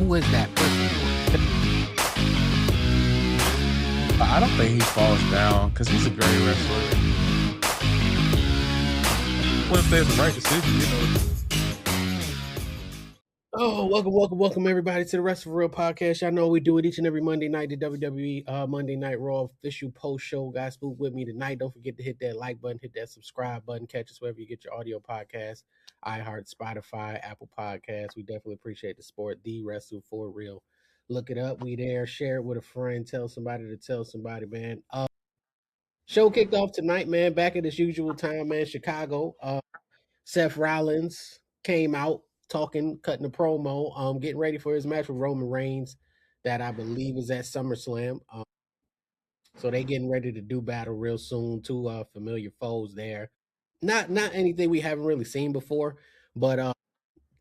who is that person? I don't think he falls down because he's a great wrestler. What if there's the right decision, Oh, welcome everybody to the Rest of Real podcast. Y'all know we do it each and every Monday night, the WWE Monday Night Raw official post show. Guys, spook with me tonight. Don't forget to hit that like button, hit that subscribe button, catch us wherever you get your audio podcast, iHeart, Spotify, Apple Podcasts. We definitely appreciate the support. The Wrestle for Real. Look it up. We there. Share it with a friend. Tell somebody to tell somebody, man. Show kicked off tonight, man. Back at its usual time, man. Chicago. Seth Rollins came out talking, cutting a promo, getting ready for his match with Roman Reigns, that I believe is at SummerSlam. So they getting ready to do battle real soon. Two familiar foes there. Not anything we haven't really seen before, but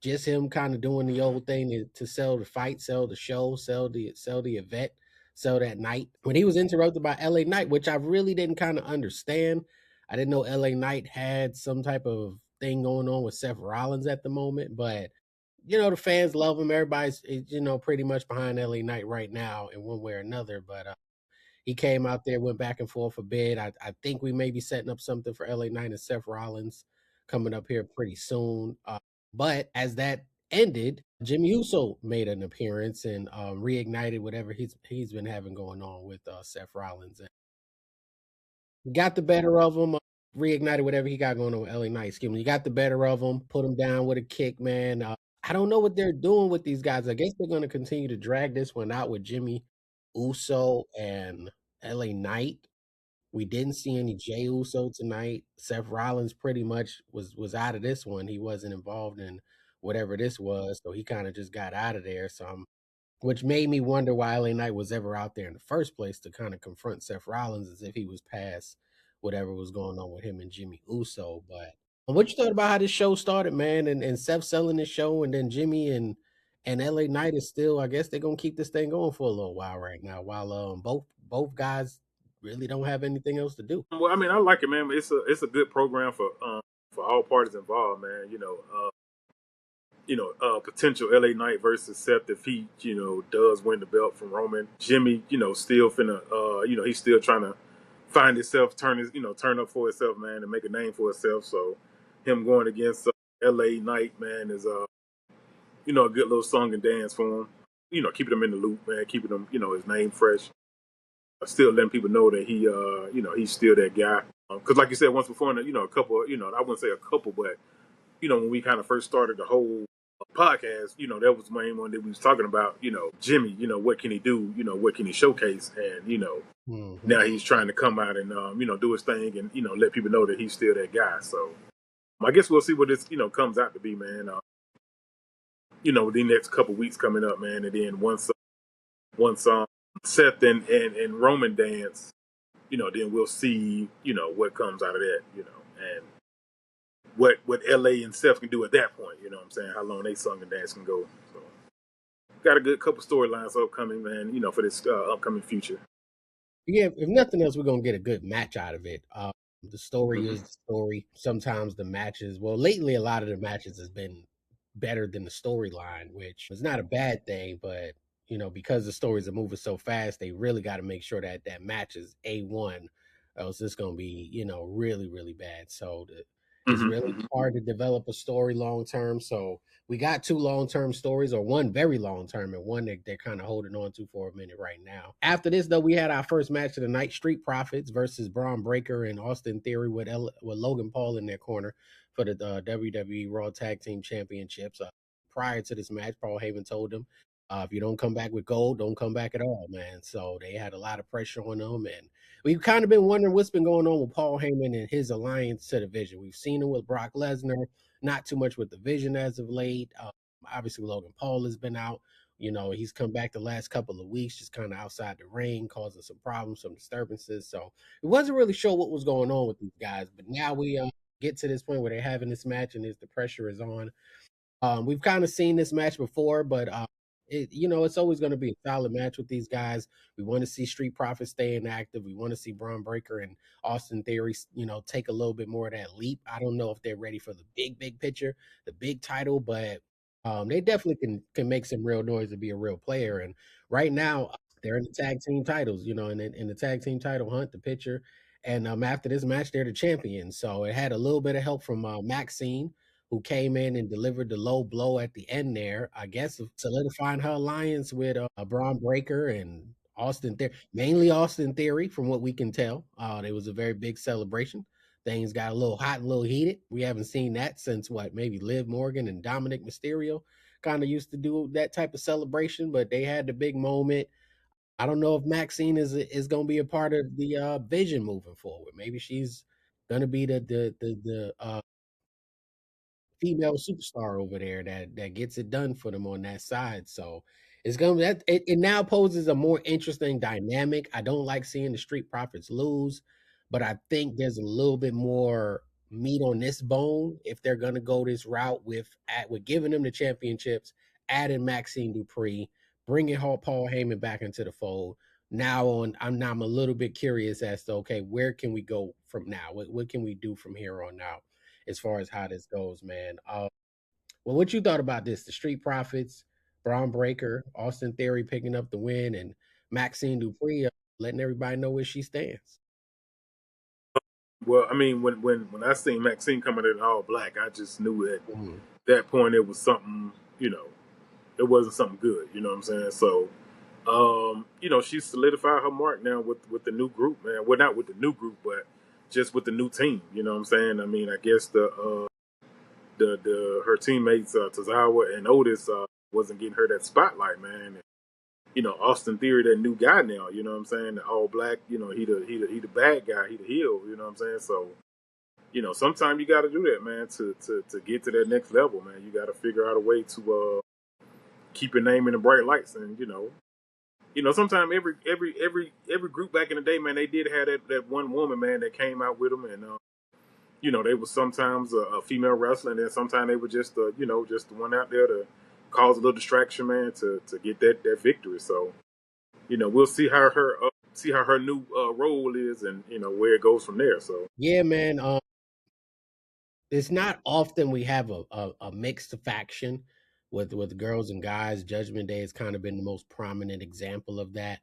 just him kind of doing the old thing to sell the fight, sell the show, sell the event, sell that night. When he was interrupted by LA Knight, which I really didn't kind of understand. I didn't know LA Knight had some type of thing going on with Seth Rollins at the moment, but the fans love him. Everybody's pretty much behind LA Knight right now in one way or another. But he came out there, went back and forth a bit. I think we may be setting up something for LA Knight and Seth Rollins coming up here pretty soon. But as that ended, Jimmy Uso made an appearance and reignited whatever he's been having going on with Seth Rollins. And got the better of him, reignited whatever he got going on with LA Knight. Excuse me. You got the better of him, put him down with a kick, man. I don't know what they're doing with these guys. I guess they're going to continue to drag this one out with Jimmy Uso and LA Knight. We didn't see any Jey Uso tonight. Seth Rollins pretty much was out of this one. He wasn't involved in whatever this was, so he kind of just got out of there. Which made me wonder why LA Knight was ever out there in the first place to kind of confront Seth Rollins as if he was past whatever was going on with him and Jimmy Uso. But what you thought about how this show started, man, and Seth selling this show, and then Jimmy and LA Knight is still, I guess they're gonna keep this thing going for a little while right now, while both guys really don't have anything else to do. Well, I mean, I like it, man. It's a good program for all parties involved, man. Potential LA Knight versus Seth if he does win the belt from Roman. Jimmy, still finna he's still trying to find himself, turn up for himself, man, and make a name for himself. So him going against LA Knight, man, is a good little song and dance for him. Keeping him in the loop, man, keeping him his name fresh. Still letting people know that he's still that guy. Because like you said once before, a couple, I wouldn't say a couple, but when we kind of first started the whole podcast, that was the main one that we was talking about. Jimmy, what can he do? What can he showcase? And now he's trying to come out and do his thing and let people know that he's still that guy. So I guess we'll see what this comes out to be, man. The next couple weeks coming up, man, and then once Seth and Roman dance, then we'll see, what comes out of that, and what LA and Seth can do at that point, you know what I'm saying, how long they song and dance can go. So got a good couple storylines upcoming, man, for this upcoming future. Yeah, if nothing else, we're gonna get a good match out of it. The story is the story. Sometimes the matches, well, lately a lot of the matches has been better than the storyline, which is not a bad thing, but because the stories are moving so fast, they really got to make sure that that match is A1, else it's going to be, really, really bad. So it's really hard to develop a story long term. So we got two long term stories, or one very long term, and one that they're kind of holding on to for a minute right now. After this, though, we had our first match of the night: Street Profits versus Braun Breaker and Austin Theory with Logan Paul in their corner for the WWE Raw Tag Team Championships. Prior to this match, Paul Heyman told them, if you don't come back with gold, don't come back at all, man. So they had a lot of pressure on them. And we've kind of been wondering what's been going on with Paul Heyman and his alliance to the Vision. We've seen him with Brock Lesnar, not too much with the Vision as of late. Obviously, Logan Paul has been out. He's come back the last couple of weeks, just kind of outside the ring, causing some problems, some disturbances. So it wasn't really sure what was going on with these guys. But now we get to this point where they're having this match and the pressure is on. We've kind of seen this match before, but it's always going to be a solid match with these guys. We want to see Street Profits staying active. We want to see Braun Breaker and Austin Theory, take a little bit more of that leap. I don't know if they're ready for the big picture, the big title, but They definitely can make some real noise to be a real player. And right now, they're in the tag team titles, and in the tag team title hunt, the picture. And after this match, they're the champions. So it had a little bit of help from Maxine, who came in and delivered the low blow at the end there. I guess solidifying her alliance with Braun Breaker and Austin Theory, mainly Austin Theory, from what we can tell. It was a very big celebration. Things got a little hot and a little heated. We haven't seen that since what, maybe Liv Morgan and Dominic Mysterio kind of used to do that type of celebration, but they had the big moment. I don't know if Maxine is going to be a part of the vision moving forward. Maybe she's going to be the female superstar over there that gets it done for them on that side. So it's gonna that it now poses a more interesting dynamic. I don't like seeing the Street Profits lose, but I think there's a little bit more meat on this bone if they're gonna go this route with giving them the championships, adding Maxine Dupree, bringing Paul Heyman back into the fold. I'm a little bit curious as to, okay, where can we go from now? What can we do from here on out as far as how this goes, man? Well, what you thought about this? The Street Profits, Braun Breaker, Austin Theory picking up the win, and Maxine Dupree letting everybody know where she stands. Well, I mean, when I seen Maxine coming in all black, I just knew at Mhm. that point it was something. It wasn't something good. You know what I'm saying? So, she's solidified her mark now with the new group, man. Well, not with the new group, but just with the new team. You know what I'm saying? I mean, I guess the her teammates Tozawa and Otis wasn't getting her that spotlight, man. And, Austin Theory, that new guy now. You know what I'm saying? The all black. He the bad guy. He the heel. You know what I'm saying? So, sometimes you got to do that, man, to get to that next level, man. You got to figure out a way to keep your name in the bright lights, and sometimes every group back in the day, man, they did have that one woman, man, that came out with them, and they was sometimes a female wrestler, and then sometimes they were just just the one out there to cause a little distraction, man, to get that victory. So we'll see how her new role is, and where it goes from there. So Yeah, man. It's not often we have a mixed faction with girls and guys. Judgment Day has kind of been the most prominent example of that.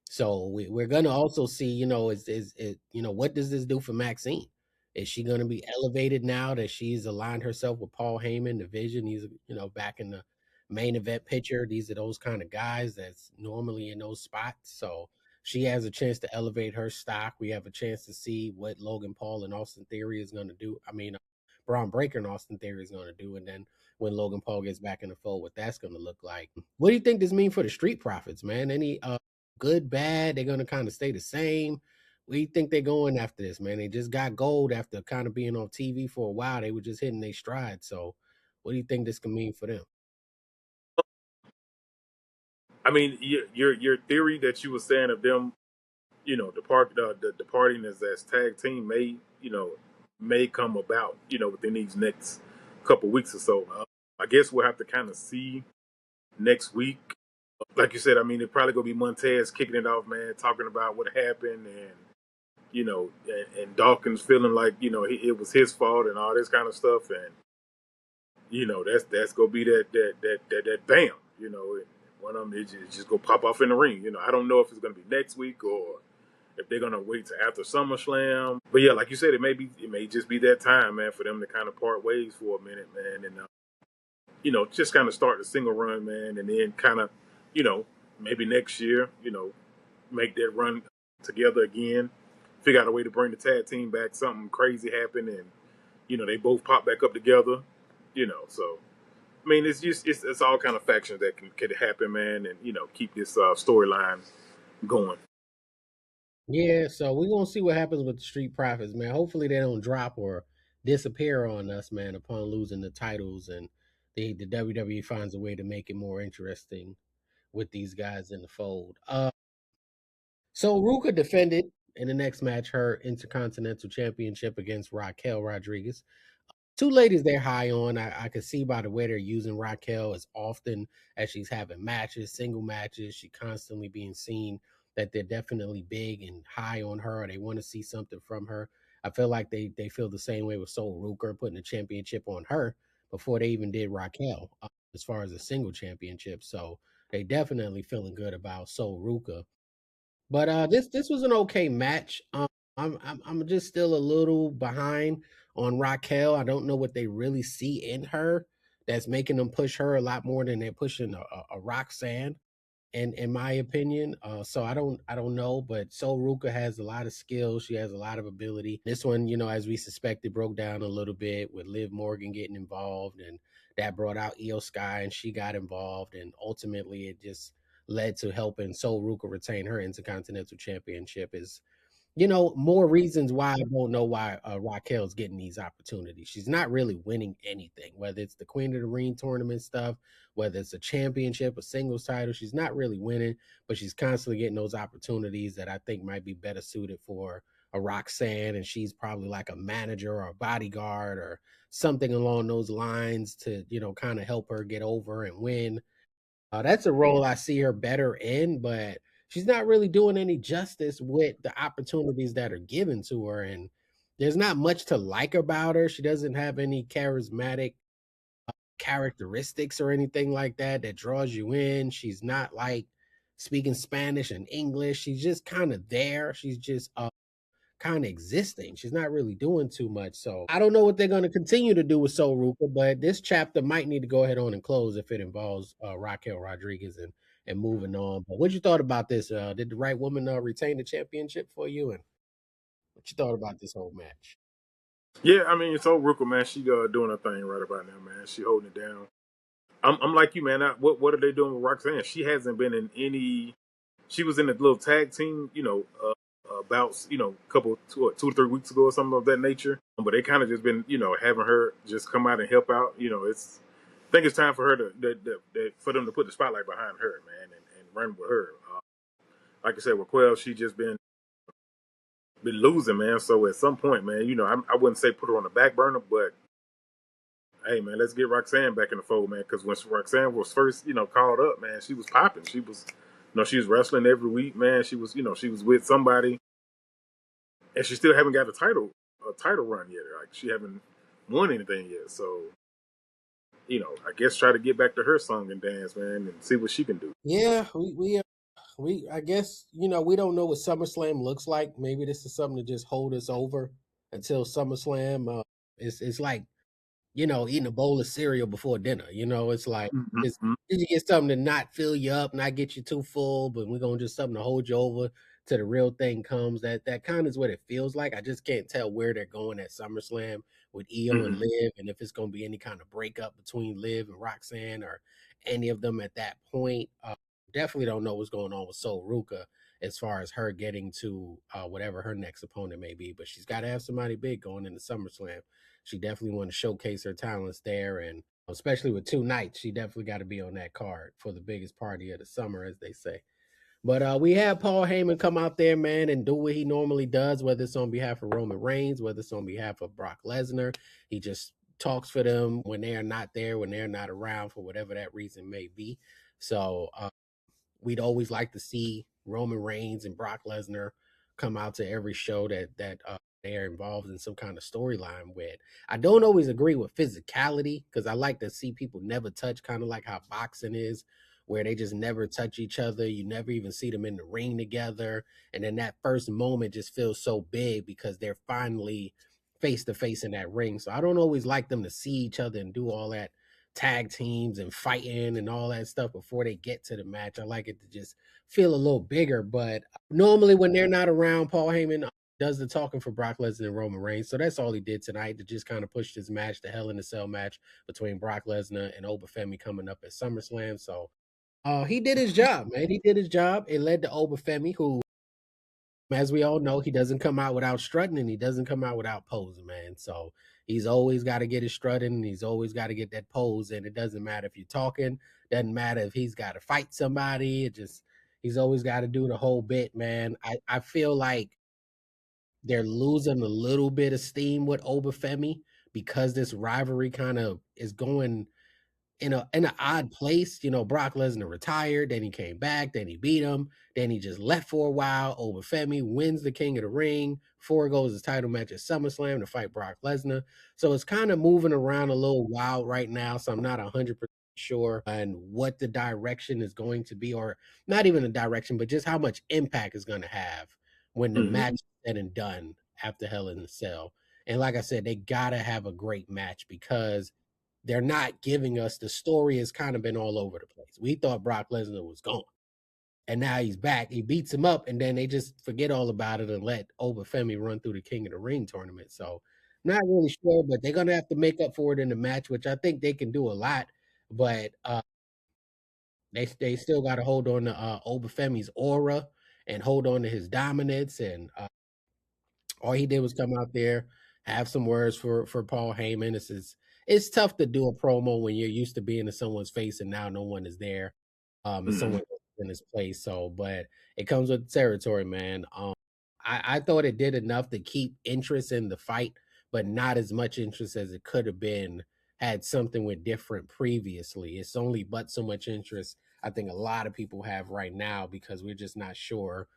So we're gonna also see, what does this do for Maxine? Is she gonna be elevated now that she's aligned herself with Paul Heyman, the Vision? He's back in the main event picture. These are those kind of guys that's normally in those spots. So she has a chance to elevate her stock. We have a chance to see what Logan Paul and Austin Theory is gonna do. I mean, Braun Breaker and Austin Theory is gonna do, and then when Logan Paul gets back in the fold, what that's gonna look like. What do you think this means for the Street Profits, man? Any good, bad? They're gonna kind of stay the same. Where do you think they're going after this, man? They just got gold after kind of being on TV for a while. They were just hitting their stride. So, what do you think this can mean for them? I mean, your theory that you were saying of them, the departing as tag team may come about, within these next couple weeks or so. I guess we'll have to kind of see next week. Like you said, I mean, it probably gonna be Montez kicking it off, man, talking about what happened, and and Dawkins feeling like it was his fault and all this kind of stuff, and that's gonna be that bam, one of them is just gonna pop off in the ring. I don't know if it's gonna be next week or if they're gonna wait to after SummerSlam. But yeah, like you said, it may just be that time, man, for them to kind of part ways for a minute, man, and just kind of start the single run, man, and then kind of, maybe next year, make that run together again. Figure out a way to bring the tag team back. Something crazy happened, and they both pop back up together. So I mean, it's all kind of factions that can happen, man, and keep this storyline going. Yeah, so we're gonna see what happens with the Street Profits, man. Hopefully they don't drop or disappear on us, man, upon losing the titles, and the WWE finds a way to make it more interesting with these guys in the fold. So Ruka defended in the next match her Intercontinental Championship against Raquel Rodriguez. Two ladies they're high on. I can see by the way they're using Raquel as often as she's having matches, single matches. She constantly being seen that they're definitely big and high on her. Or they want to see something from her. I feel like they feel the same way with Soul Ruker putting the championship on her before they even did Raquel. as far as a single championship. So they definitely feeling good about Sol Ruka. But this was an okay match. I'm just still a little behind on Raquel. I don't know what they really see in her that's making them push her a lot more than they're pushing a Roxanne in my opinion. So I don't know, but Sol Ruka has a lot of skills. She has a lot of ability. This one, as we suspected, broke down a little bit with Liv Morgan getting involved, and that brought out Io Sky, and she got involved, and ultimately it just led to helping Sol Ruka retain her Intercontinental Championship. Is more reasons why I don't know why Raquel's getting these opportunities. She's not really winning anything, whether it's the Queen of the Ring tournament stuff, whether it's a championship, a singles title. She's not really winning, but she's constantly getting those opportunities that I think might be better suited for a Roxanne. And she's probably like a manager or a bodyguard or something along those lines to, kind of help her get over and win. That's a role I see her better in, but she's not really doing any justice with the opportunities that are given to her. And there's not much to like about her. She doesn't have any charismatic characteristics or anything like that that draws you in. She's not like speaking Spanish and English. She's just kind of there. She's just kind of existing. She's not really doing too much. So I don't know what they're going to continue to do with Sol Ruka, but this chapter might need to go ahead on and close if it involves Raquel Rodriguez and moving on. But what you thought about this? Did the right woman retain the championship for you? And what you thought about this whole match? Yeah, I mean, so Rooker, man, she doing her thing right about now, man. She holding it down. I'm like you, man. What are they doing with Roxanne? She hasn't been in any. She was in a little tag team, about a couple 2 or 3 weeks ago or something of that nature. But they kind of just been, having her just come out and help out. It's I think it's time for her for them to put the spotlight behind her, man, and run with her. Like I said, with Quell, she just been losing, man. So at some point, man, I wouldn't say put her on the back burner, but hey, man, let's get Roxanne back in the fold, man. Because when Roxanne was first, called up, man, she was popping. She was, she was wrestling every week, man. She was, she was with somebody, and she still haven't got a title run yet. Like she haven't won anything yet. So, I guess try to get back to her song and dance, man, and see what she can do. Yeah, we I guess we don't know what SummerSlam looks like. Maybe this is something to just hold us over until SummerSlam. It's like eating a bowl of cereal before dinner. It's like it's Mm-hmm. you get something to not fill you up, not get you too full, but we're gonna just something to hold you over till the real thing comes. That kind of is what it feels like. I just can't tell where they're going at SummerSlam with Io and Mm-hmm. Liv, and if it's gonna be any kind of breakup between Liv and Roxanne or any of them at that point. Definitely don't know what's going on with Sol Ruka as far as her getting to whatever her next opponent may be, but she's got to have somebody big going into SummerSlam. She definitely want to showcase her talents there, and especially with 2 nights, she definitely got to be on that card for the biggest party of the summer, as they say. But we have Paul Heyman come out there, man, and do what he normally does, whether it's on behalf of Roman Reigns, whether it's on behalf of Brock Lesnar. He just talks for them when they are not there, when they're not around for whatever that reason may be. So we'd always like to see Roman Reigns and Brock Lesnar come out to every show that they are involved in some kind of storyline with. I don't always agree with physicality because I like to see people never touch, kind of like how boxing is, where they just never touch each other. You never even see them in the ring together, and then that first moment just feels so big because they're finally face to face in that ring. So I don't always like them to see each other and do all that tag teams and fighting and all that stuff before they get to the match. I like it to just feel a little bigger. But normally when they're not around, Paul Heyman does the talking for Brock Lesnar and Roman Reigns. So that's all he did tonight to just kind of push this match, the Hell in a Cell match between Brock Lesnar and Obafemi coming up at SummerSlam. So he did his job, man. He did his job. It led to Obafemi, who, as we all know, he doesn't come out without strutting and he doesn't come out without posing, man. So he's always got to get his strutting and he's always got to get that pose. And it doesn't matter if you're talking, doesn't matter if he's got to fight somebody. He's always got to do the whole bit, man. I feel like they're losing a little bit of steam with Obafemi because this rivalry kind of is going in an odd place. Brock Lesnar retired, then he came back, then he beat him, then he just left for a while. Obafemi wins the King of the Ring, foregoes his title match at SummerSlam to fight Brock Lesnar. So it's kind of moving around a little wild right now. So I'm not 100% sure and what the direction is going to be, or not even the direction, but just how much impact is going to have when the Hmm. match is said and done after Hell in the Cell. And like I said, they gotta have a great match because they're not giving us the story has kind of been all over the place. We thought Brock Lesnar was gone. And now he's back. He beats him up, and then they just forget all about it and let Obafemi run through the King of the Ring tournament. So, not really sure, but they're gonna have to make up for it in the match, which I think they can do a lot. But they still got to hold on to Obafemi's aura and hold on to his dominance. And all he did was come out there, have some words for Paul Heyman. It's tough to do a promo when you're used to being in someone's face and now no one is there. And Hmm. someone in his place. So, but it comes with the territory, man. I thought it did enough to keep interest in the fight, but not as much interest as it could have been had something went different previously. It's only but so much interest I think a lot of people have right now because we're just not sure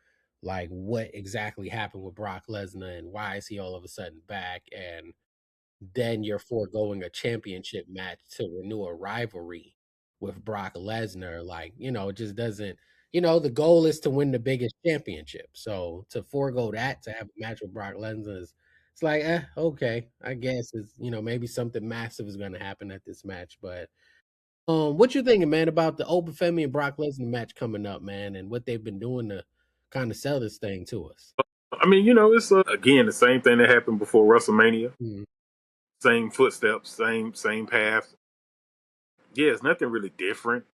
like what exactly happened with Brock Lesnar and why is he all of a sudden back, and then you're foregoing a championship match to renew a rivalry with Brock Lesnar. Like, it just doesn't, the goal is to win the biggest championship. So to forego that, to have a match with Brock Lesnar is, it's like, okay, I guess it's, maybe something massive is going to happen at this match. But what you thinking, man, about the Obafemi and Brock Lesnar match coming up, man, and what they've been doing to kind of sell this thing to us? I mean, it's again the same thing that happened before WrestleMania. Mhm. Same footsteps, same path. Yeah, it's nothing really different.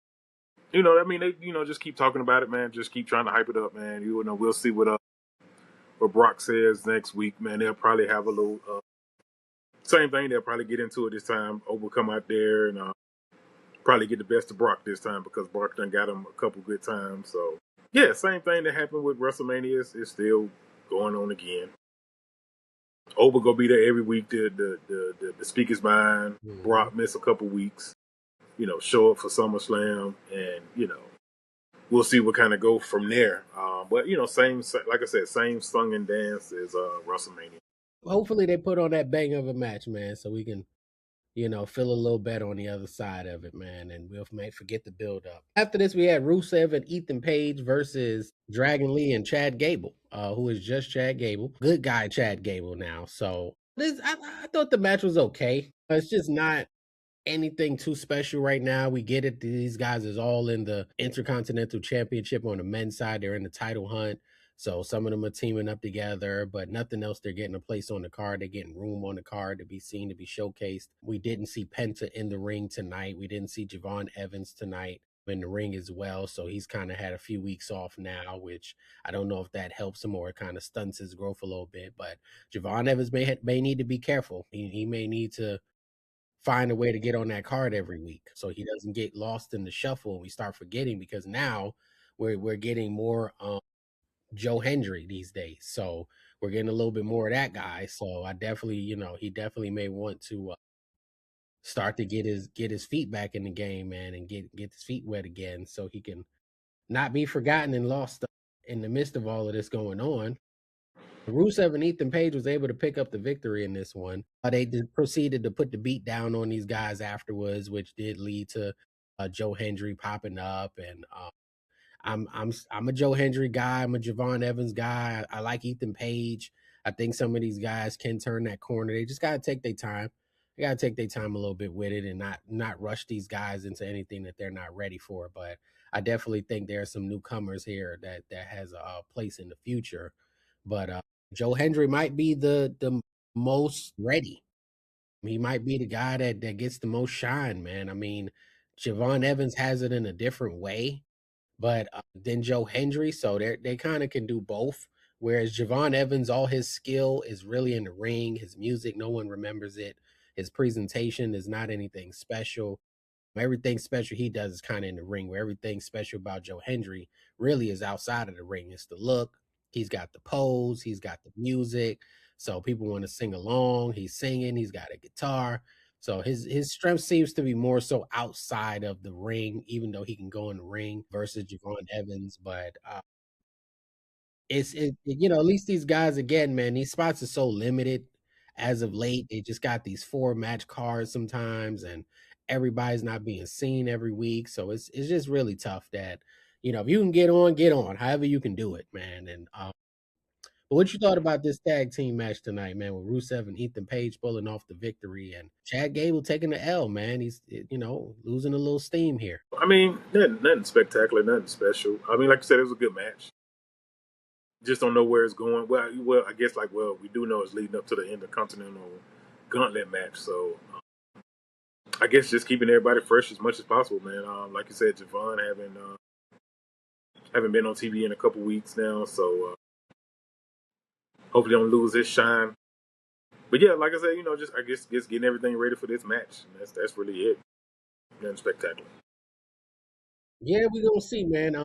I mean, they just keep talking about it, man. Just keep trying to hype it up, man. We'll see what Brock says next week, man. They'll probably have a little same thing. They'll probably get into it this time. Over come out there and probably get the best of Brock this time because Brock done got him a couple good times. So yeah, same thing that happened with WrestleMania is still going on again. Over gonna be there every week to speak his mind. Mhm. Brock miss a couple weeks, show up for SummerSlam, and we'll see what kind of go from there. But same like I said, same song and dance as WrestleMania. Hopefully they put on that bang of a match, man, so we can feel a little better on the other side of it, man, and we'll may forget the build up. After this, we had Rusev and Ethan Page versus Dragon Lee and Chad Gable, who is just Chad Gable, good guy Chad Gable now. So I thought the match was okay. It's just not anything too special right now. We get it. These guys is all in the Intercontinental Championship on the men's side. They're in the title hunt. So some of them are teaming up together, but nothing else. They're getting a place on the card. They're getting room on the card to be seen, to be showcased. We didn't see Penta in the ring tonight. We didn't see Javon Evans tonight in the ring as well. So he's kind of had a few weeks off now, which I don't know if that helps him or it kind of stunts his growth a little bit. But Javon Evans may need to be careful. He may need to find a way to get on that card every week so he doesn't get lost in the shuffle and we start forgetting because now we're getting more Joe Hendry these days. So we're getting a little bit more of that guy. So I definitely, he definitely may want to start to get his feet back in the game, man, and get his feet wet again so he can not be forgotten and lost in the midst of all of this going on. Rusev and Ethan Page was able to pick up the victory in this one. They proceeded to put the beat down on these guys afterwards, which did lead to Joe Hendry popping up. And I'm a Joe Hendry guy. I'm a Javon Evans guy. I like Ethan Page. I think some of these guys can turn that corner. They just gotta take their time. They gotta take their time a little bit with it and not rush these guys into anything that they're not ready for. But I definitely think there are some newcomers here that has a place in the future. But Joe Hendry might be the most ready. He might be the guy that gets the most shine, man. I mean, Javon Evans has it in a different way, but than Joe Hendry, so they kind of can do both. Whereas Javon Evans, all his skill is really in the ring. His music, no one remembers it. His presentation is not anything special. Everything special he does is kind of in the ring, where everything special about Joe Hendry really is outside of the ring. It's the look. He's got the pose. He's got the music. So people want to sing along. He's singing. He's got a guitar. So his strength seems to be more so outside of the ring, even though he can go in the ring versus Javon Evans. But at least these guys again, man, these spots are so limited as of late. They just got these 4 match cards sometimes, and everybody's not being seen every week. So it's just really tough that, if you can get on, get on, however you can do it, man. And but what you thought about this tag team match tonight, man, with Rusev and Ethan Page pulling off the victory and Chad Gable taking the L, man. He's losing a little steam here. I mean, nothing spectacular, nothing special. I mean, like you said, it was a good match. Just don't know where it's going. Well, I guess we do know it's leading up to the Intercontinental Gauntlet match. So I guess just keeping everybody fresh as much as possible, man. Like you said, Javon haven't been on TV in a couple weeks now, so hopefully don't lose his shine. But yeah, like I said, just I guess getting everything ready for this match. And that's really it. Nothing spectacular. Yeah, we're gonna see, man.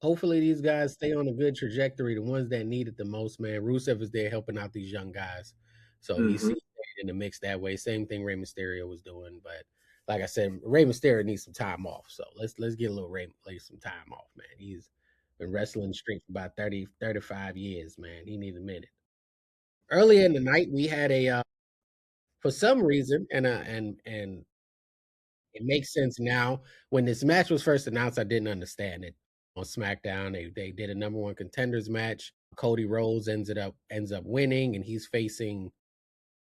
Hopefully these guys stay on a good trajectory. The ones that need it the most, man. Rusev is there helping out these young guys, so he's Mm-hmm. in the mix that way. Same thing Rey Mysterio was doing, but like I said, Rey Mysterio needs some time off. So let's get a little Rey some time off, man. He's been wrestling the street for about 30, 35 years, man. He needs a minute. Earlier in the night, we had a for some reason, and it makes sense now. When this match was first announced, I didn't understand it. On SmackDown, they did a number one contenders match. Cody Rhodes ends up winning, and he's facing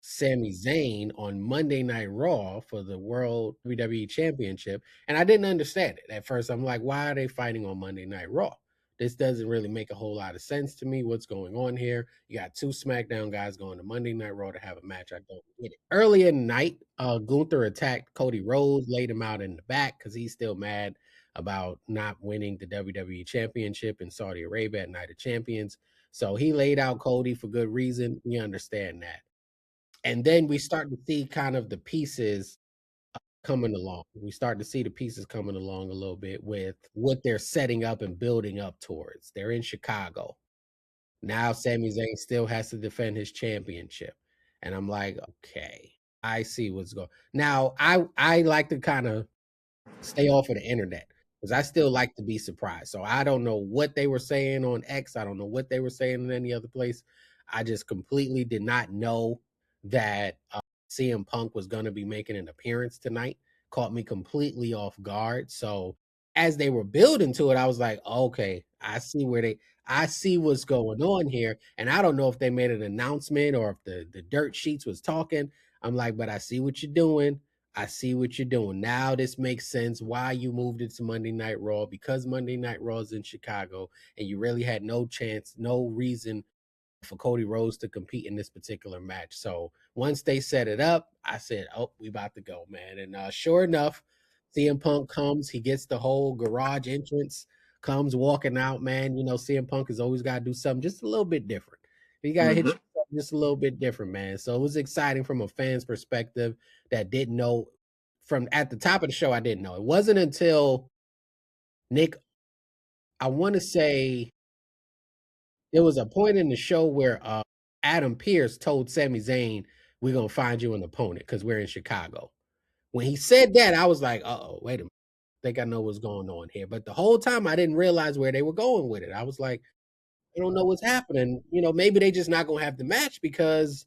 Sami Zayn on Monday Night Raw for the World WWE Championship. And I didn't understand it at first. I'm like, why are they fighting on Monday Night Raw? This doesn't really make a whole lot of sense to me. What's going on here? You got two SmackDown guys going to Monday Night Raw to have a match. I don't get it. Early in the night, Gunther attacked Cody Rhodes, laid him out in the back because he's still mad about not winning the WWE Championship in Saudi Arabia at Night of Champions. So he laid out Cody for good reason. We understand that. And then we start to see kind of the pieces coming along. We start to see the pieces coming along a little bit with what they're setting up and building up towards. They're in Chicago. Now Sami Zayn still has to defend his championship. And I'm like, okay, I see what's going. Now, I like to kind of stay off of the internet because I still like to be surprised. So I don't know what they were saying on X. I don't know what they were saying in any other place. I just completely did not know that CM Punk was going to be making an appearance tonight. Caught me completely off guard. So as they were building to it, I was like, okay, I see what's going on here. And I don't know if they made an announcement or if the dirt sheets was talking. I'm like, but I see what you're doing. I see what you're doing. Now this makes sense why you moved it to Monday Night Raw, because Monday Night Raw is in Chicago and you really had no chance, no reason for Cody Rhodes to compete in this particular match. So once they set it up, I said, oh, we about to go, man. And sure enough, CM Punk comes, he gets the whole garage entrance, comes walking out, man. CM Punk has always got to do something just a little bit different. He got to hit Mm-hmm. you just a little bit different, man. So it was exciting from a fan's perspective that didn't know from at the top of the show. I didn't know. It wasn't until Nick, I want to say there was a point in the show where Adam Pearce told Sami Zayn, "We're gonna find you an opponent because we're in Chicago." When he said that, I was like, "Uh oh, wait a minute. I think I know what's going on here." But the whole time, I didn't realize where they were going with it. I was like, "I don't know what's happening." Maybe they just not gonna have the match because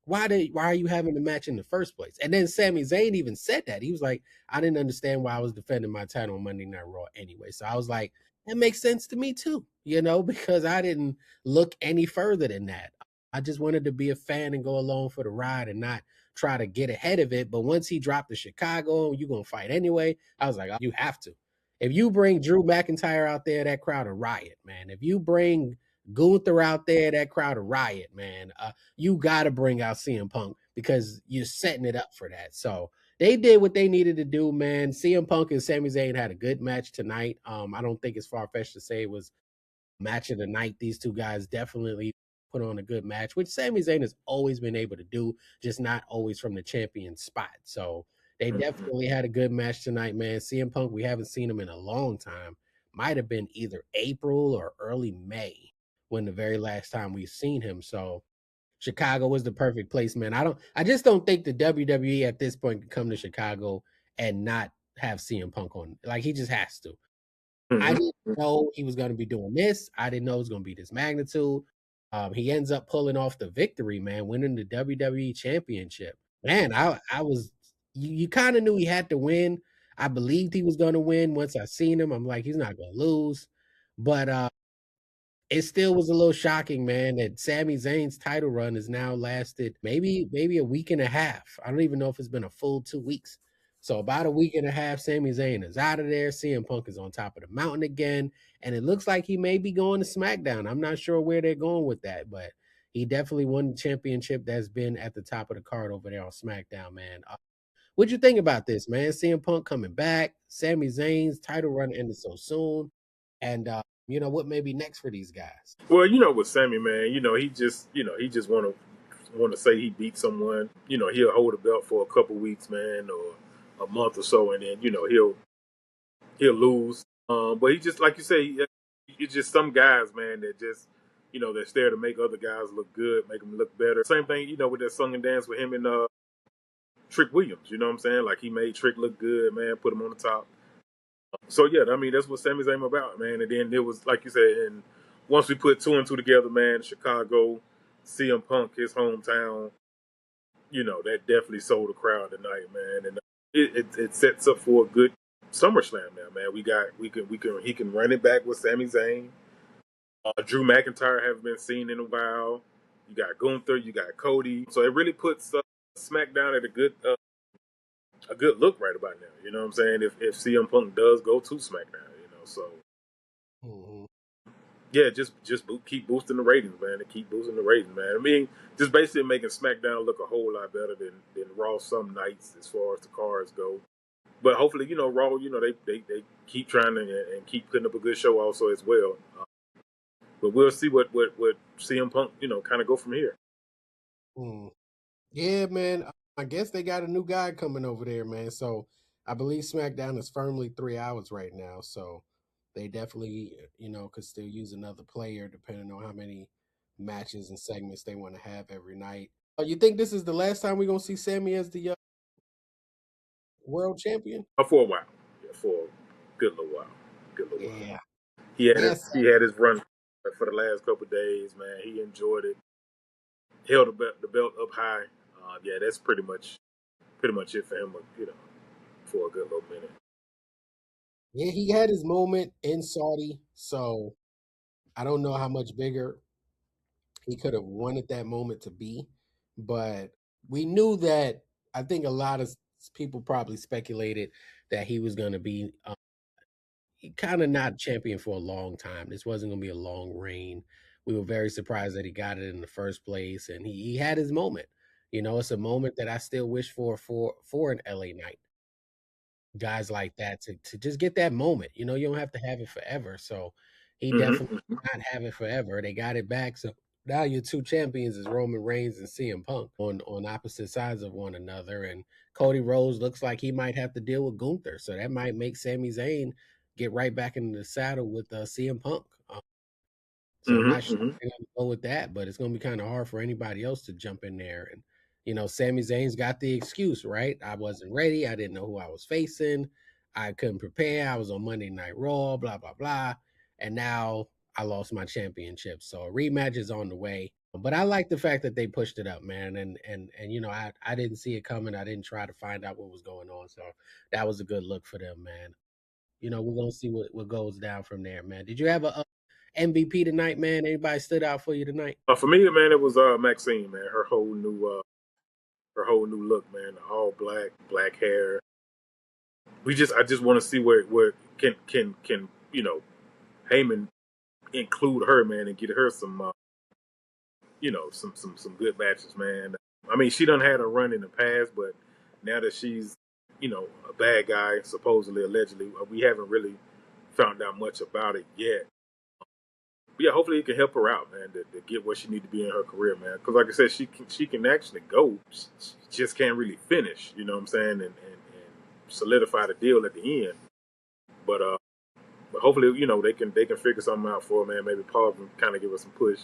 why are you having the match in the first place? And then Sami Zayn even said that. He was like, I didn't understand why I was defending my title on Monday Night Raw anyway. So I was like, that makes sense to me too, because I didn't look any further than that. I just wanted to be a fan and go along for the ride and not try to get ahead of it. But once he dropped to Chicago, you're gonna fight anyway. I was like, oh, you have to. If you bring Drew McIntyre out there, that crowd will riot, man. If you bring Gunther out there, that crowd will riot, man. You got to bring out CM Punk because you're setting it up for that. So they did what they needed to do, man. CM Punk and Sami Zayn had a good match tonight. I don't think it's far fetched to say it was match of the night. These two guys definitely put on a good match, which Sami Zayn has always been able to do, just not always from the champion spot. So they Mm-hmm. definitely had a good match tonight, man. CM Punk, we haven't seen him in a long time. Might have been either April or early May when the very last time we've seen him. So Chicago was the perfect place, man. I just don't think the WWE at this point can come to Chicago and not have CM Punk on. Like he just has to. I Mm-hmm. didn't know he was going to be doing this. I didn't know it was going to be this magnitude. He ends up pulling off the victory, man, winning the WWE Championship. Man, I was. you kind of knew he had to win. I believed he was going to win once I seen him. I'm like, he's not going to lose. But it still was a little shocking, man, that Sami Zayn's title run has now lasted maybe a week and a half. I don't even know if it's been a full 2 weeks. So about a week and a half, Sami Zayn is out of there. CM Punk is on top of the mountain again, and it looks like he may be going to SmackDown. I'm not sure where they're going with that, but he definitely won the championship that's been at the top of the card over there on SmackDown, man. What'd you think about this, man? CM Punk coming back, Sami Zayn's title run ended so soon, and what may be next for these guys? Well, with Sammy, man, he just want to say he beat someone. He'll hold the belt for a couple weeks, man, or a month or so, and then he'll lose. But he just like you say, it's just some guys, man, that just they're there to make other guys look good, make them look better. Same thing, with that song and dance with him and Trick Williams. You know what I'm saying? Like he made Trick look good, man, put him on the top. So yeah, I mean that's what Sami Zayn about, man. And then it was like you said, and once we put two and two together, man, Chicago, CM Punk, his hometown, that definitely sold the crowd tonight, man. And it sets up for a good SummerSlam now, man. He can run it back with Sami Zayn. Drew McIntyre hasn't been seen in a while. You got Gunther, you got Cody, so it really puts SmackDown at a good look right about now. You know what I'm saying? If CM Punk does go to SmackDown, so Mhm. yeah, just keep boosting the ratings, man. And keep boosting the ratings, man. I mean, just basically making SmackDown look a whole lot better than Raw some nights as far as the cards go. But hopefully, Raw, they keep trying and keep putting up a good show also as well. But we'll see what CM Punk, kind of go from here. Mm. Yeah, man. I guess they got a new guy coming over there, man. So I believe SmackDown is firmly 3 hours right now. So they definitely, could still use another player depending on how many matches and segments they want to have every night. You think this is the last time we're gonna see Sammy as the world champion? For a while, yeah, for a good little while. Yeah. He had his Yes. he had his run for the last couple of days, man. He enjoyed it. Held the belt up high. Yeah, that's pretty much it for him. For a good little minute. Yeah, he had his moment in Saudi, so I don't know how much bigger he could have wanted that moment to be, but we knew that. I think a lot of people probably speculated that he was going to be kind of not champion for a long time. This wasn't going to be a long reign. We were very surprised that he got it in the first place, and he had his moment. It's a moment that I still wish for an LA Knight, guys like that to just get that moment. You don't have to have it forever. So he definitely Mm-hmm. did not have it forever. They got it back. So now your two champions is Roman Reigns and CM Punk on opposite sides of one another. And Cody Rhodes looks like he might have to deal with Gunther. So that might make Sami Zayn get right back into the saddle with CM Punk. So I'm not Mm-hmm. sure Mm-hmm. they're gonna go with that, but it's gonna be kind of hard for anybody else to jump in there. And Sami Zayn's got the excuse, right? I wasn't ready. I didn't know who I was facing. I couldn't prepare. I was on Monday Night Raw, blah blah blah, and now I lost my championship. So a rematch is on the way. But I like the fact that they pushed it up, man. And I didn't see it coming. I didn't try to find out what was going on. So that was a good look for them, man. We're gonna see what goes down from there, man. Did you have a MVP tonight, man? Anybody stood out for you tonight? For me, man, it was Maxine, man. Her whole new look, man. All black hair. I just want to see where can Heyman include her, man, and get her some some good matches, man. I mean, she done had a run in the past, but now that she's a bad guy, supposedly, allegedly, we haven't really found out much about it yet. But yeah, hopefully it can help her out, man, to get where she needs to be in her career, man. Because like I said, she can actually go, she just can't really finish. You know what I'm saying? And solidify the deal at the end. But but hopefully they can figure something out for her, man. Maybe Paul can kind of give us some push.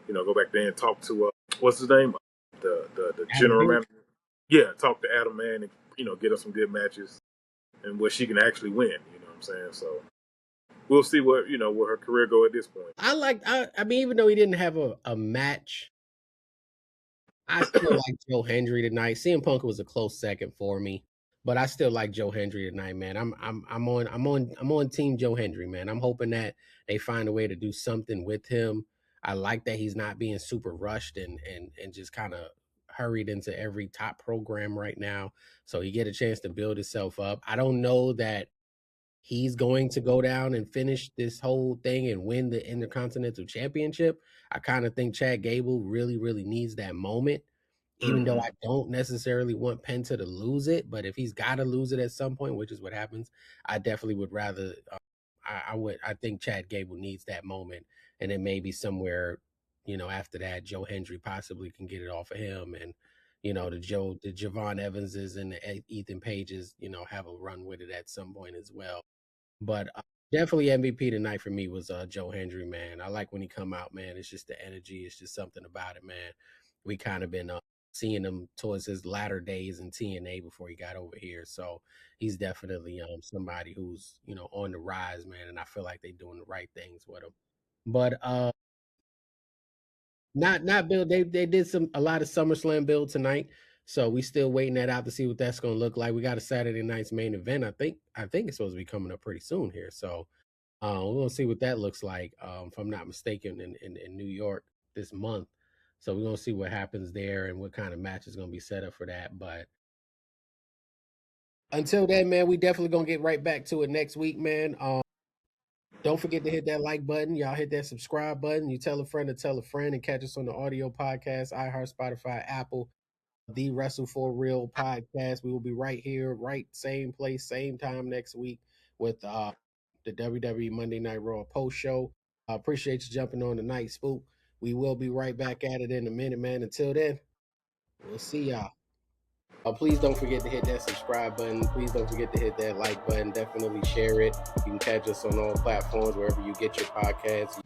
Go back there and talk to what's his name, the Adam general Pearce? manager. Yeah, talk to Adam, man, and get us some good matches and where she can actually win. You know what I'm saying? So we'll see where her career go at this point. I mean, even though he didn't have a match, I still like Joe Hendry tonight. CM Punk was a close second for me, but I still like Joe Hendry tonight, man. I'm on team Joe Hendry, man. I'm hoping that they find a way to do something with him. I like that he's not being super rushed and just kind of hurried into every top program right now. So he get a chance to build himself up. I don't know that he's going to go down and finish this whole thing and win the Intercontinental Championship. I kind of think Chad Gable really, really needs that moment, even though Hmm. I don't necessarily want Penta to lose it. But if he's got to lose it at some point, which is what happens, I definitely would rather. I think Chad Gable needs that moment, and then maybe somewhere, after that, Joe Hendry possibly can get it off of him, and the Javon Evanses and the Ethan Pages, have a run with it at some point as well. But definitely MVP tonight for me was Joe Hendry, man. I like when he come out, man. It's just the energy. It's just something about it, man. We kind of been seeing him towards his latter days in TNA before he got over here. So he's definitely somebody who's on the rise, man. And I feel like they're doing the right things with him. But not build. They did a lot of SummerSlam build tonight. So we still waiting that out to see what that's gonna look like. We got a Saturday night's main event. I think it's supposed to be coming up pretty soon here. So we're gonna see what that looks like. If I'm not mistaken, in New York this month. So we're gonna see what happens there and what kind of match is gonna be set up for that. But until then, man, we definitely gonna get right back to it next week, man. Don't forget to hit that like button. Y'all hit that subscribe button. You tell a friend to tell a friend and catch us on the audio podcast, iHeart, Spotify, Apple, the Wrestle for Real podcast. We will be right here, right same place, same time next week with the WWE Monday Night Raw post show. I appreciate you jumping on tonight, Spook. We will be right back at it in a minute, man. Until then, we'll see y'all. Please don't forget to hit that subscribe button. Please don't forget to hit that like button. Definitely share it. You can catch us on all platforms wherever you get your podcasts.